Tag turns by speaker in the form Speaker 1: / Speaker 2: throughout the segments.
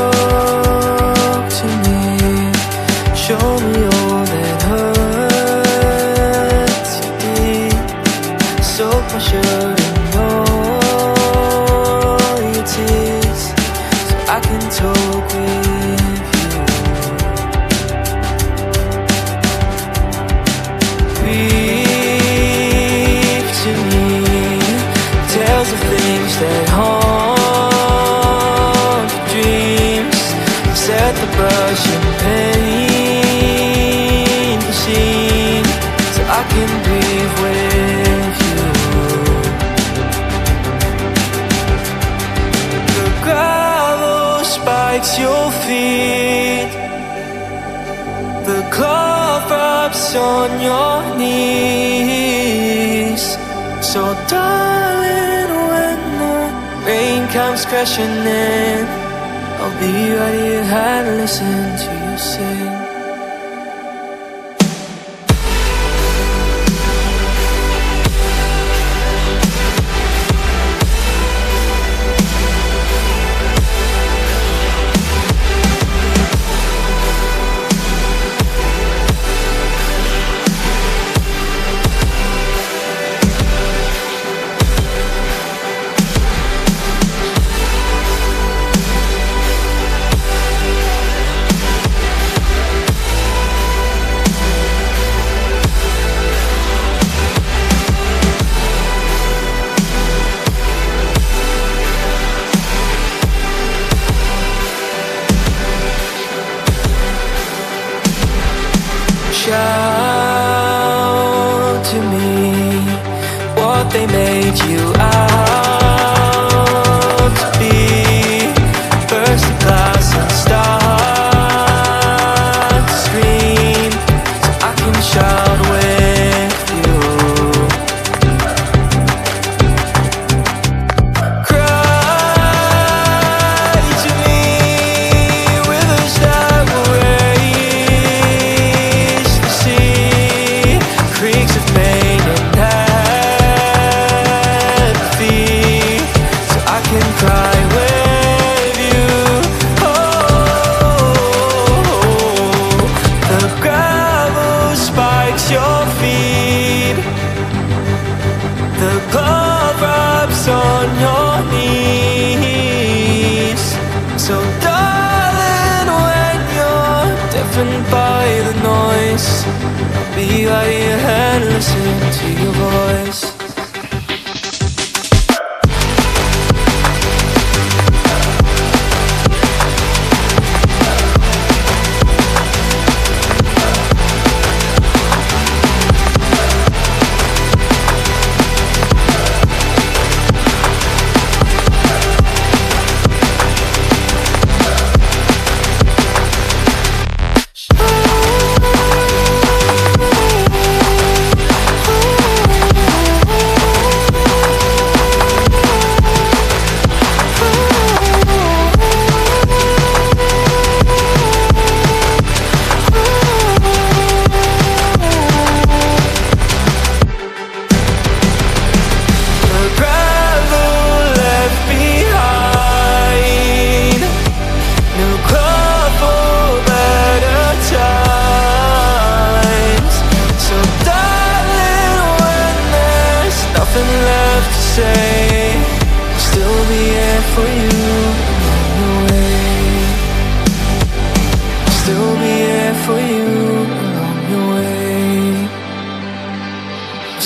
Speaker 1: Talk to me, show me all that hurts you deep. Soak my shirt in all your tears, so I can talk with you. Speak to me, tales of things that haunt your dreams. Set the brush and paint the scene, so I can breathe with you. The gravel spikes your feet, the cloth wraps on your knees. So darling, when the rain comes crashing in, I'll be right here and listen to you sing. Shout to me what they made you out to be. Burst the glass and start to scream, so I can shout with you. Cry to me rivers that will raise the sea, creeks of pain and apathy, so I can cry with you. Oh, the gravel spikes your feet, the cloth wraps on your knees. So darling, when you're deafened by the noise, I'll be right here and listen to your voice.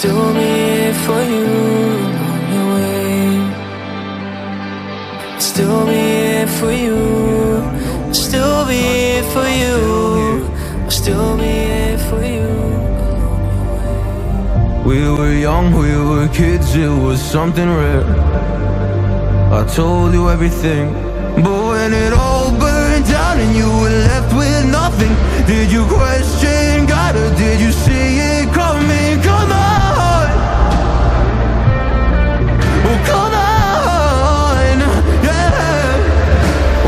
Speaker 1: Still be here for you along your way. Still be here for you. Still be here for you. Still be here for you along your way.
Speaker 2: We were young, we were kids, it was something rare. I told you everything, but when it all burned down and you were left with nothing, did you question God or did you see it coming? Come on, oh come on, yeah.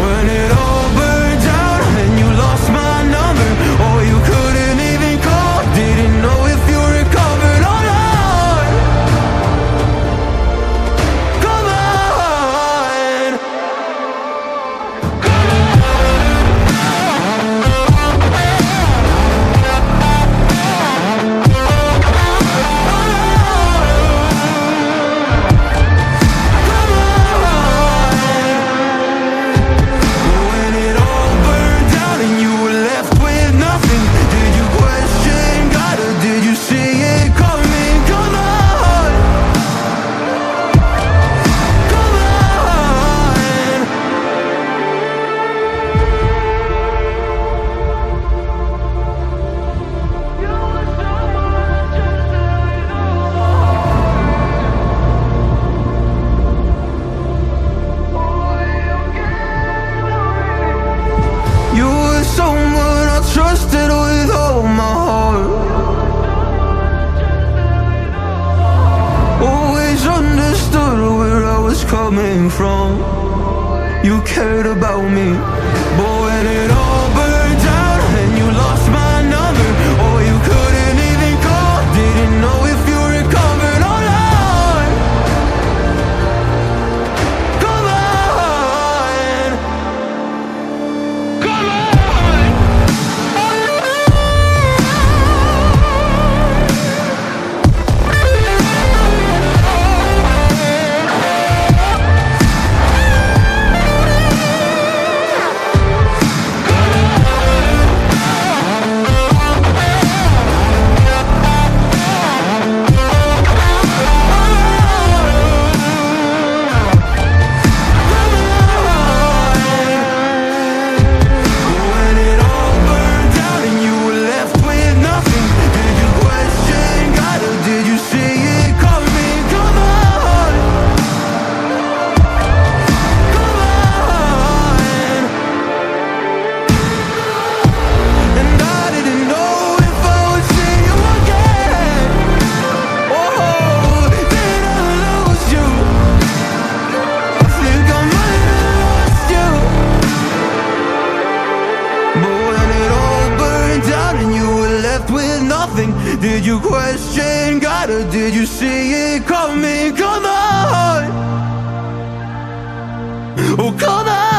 Speaker 2: When it all burned down and you lost my number, or you couldn't even call, didn't know if you recovered or not. Come on, coming from. You cared about me, but when it all burned down and you lost my number, or you couldn't even call, didn't know if you recovered. Oh Lord, come on, come on. Did you question God, or did you see it coming? Come on, oh come on.